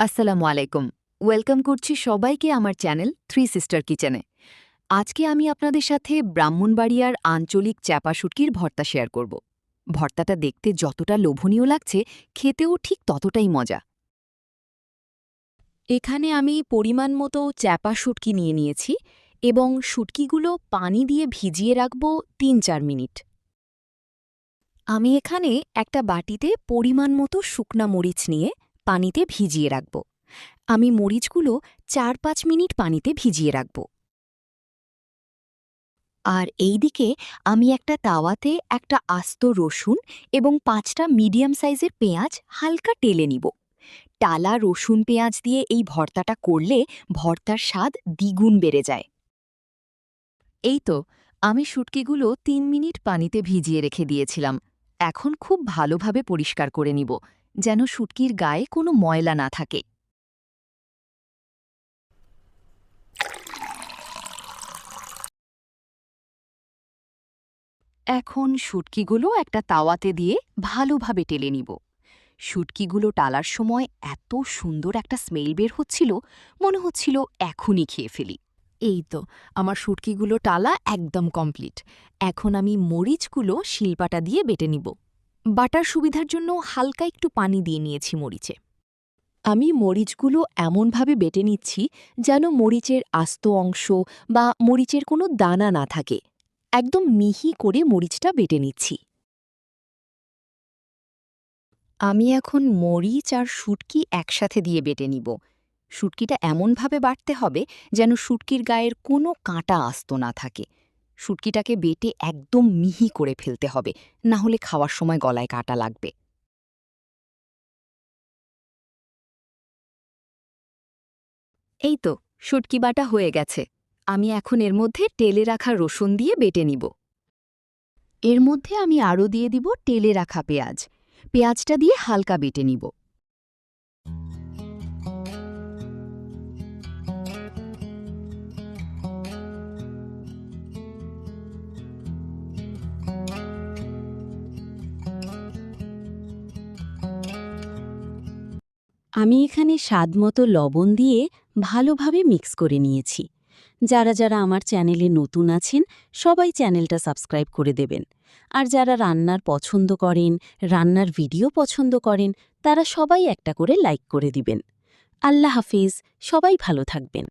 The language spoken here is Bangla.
আসসালামু আলাইকুম। ওয়েলকাম করছি সবাইকে আমার চ্যানেল থ্রি সিস্টার কিচেনে। আজকে আমি আপনাদের সাথে ব্রাহ্মণবাড়িয়ার আঞ্চলিক চ্যাপা শুটকির ভর্তা শেয়ার করব। ভর্তাটা দেখতে যতটা লোভনীয় লাগছে, খেতেও ঠিক ততটাই মজা। এখানে আমি পরিমাণ মতো চ্যাপা শুটকি নিয়েছি এবং শুটকিগুলো পানি দিয়ে ভিজিয়ে রাখব ৩-৪ মিনিট। আমি এখানে একটা বাটিতে পরিমাণ মতো শুকনা মরিচ নিয়ে পানিতে ভিজিয়ে রাখব। আমি মরিচগুলো ৪-৫ মিনিট পানিতে ভিজিয়ে রাখব। আর এইদিকে আমি একটা তাওয়াতে একটা আস্ত রসুন এবং ৫টা মিডিয়াম সাইজের পেঁয়াজ হালকা টেলে নিব। টালা রসুন পেঁয়াজ দিয়ে এই ভর্তাটা করলে ভর্তার স্বাদ দ্বিগুণ বেড়ে যায়। এই তো, আমি শুটকিগুলো ৩ মিনিট পানিতে ভিজিয়ে রেখে দিয়েছিলাম। এখন খুব ভালোভাবে পরিষ্কার করে নিব, যেন শুটকির গায়ে কোনো ময়লা না থাকে। এখন শুটকিগুলো একটা তাওয়াতে দিয়ে ভালোভাবে টেলে নিব। শুটকিগুলো টালার সময় এত সুন্দর একটা স্মেল বের হচ্ছিল, মনে হচ্ছিল এখনই খেয়ে ফেলি। এই তো, আমার শুটকিগুলো টালা একদম কমপ্লিট। এখন আমি মরিচগুলো শিলপাটা দিয়ে বেটে নিব। বাটার সুবিধার জন্য হালকা একটু পানি দিয়ে নিয়েছি মরিচে। আমি মরিচগুলো এমনভাবে বেটে নিচ্ছি যেন মরিচের আস্ত অংশ বা মরিচের কোনো দানা না থাকে। একদম মিহি করে মরিচটা বেটে নিচ্ছি। আমি এখন মরিচ আর শুটকি একসাথে দিয়ে বেটে নিব। শুটকিটা এমনভাবে বাটতে হবে যেন শুটকির গায়ের কোনো কাঁটা আস্ত না থাকে। শুটকিটাকে বেটে একদম মিহি করে ফেলতে হবে, না হলে খাওয়ার সময় গলায় কাঁটা লাগবে। এই তো, শুটকি বাটা হয়ে গেছে। আমি এখন এর মধ্যে টেলে রাখা রসুন দিয়ে বেটে নিব। এর মধ্যে আমি আরও দিয়ে দিব টেলে রাখা পেঁয়াজ। পেঁয়াজটা দিয়ে হালকা বেটে নিব। আমি এখানে স্বাদমতো লবণ দিয়ে ভালোভাবে মিক্স করে নিয়েছি। যারা যারা আমার চ্যানেলে নতুন আছেন সবাই চ্যানেলটা সাবস্ক্রাইব করে দেবেন। আর যারা রান্নার পছন্দ করেন, রান্নার ভিডিও পছন্দ করেন, তারা সবাই একটা করে লাইক করে দিবেন। আল্লাহ হাফিজ, সবাই ভালো থাকবেন।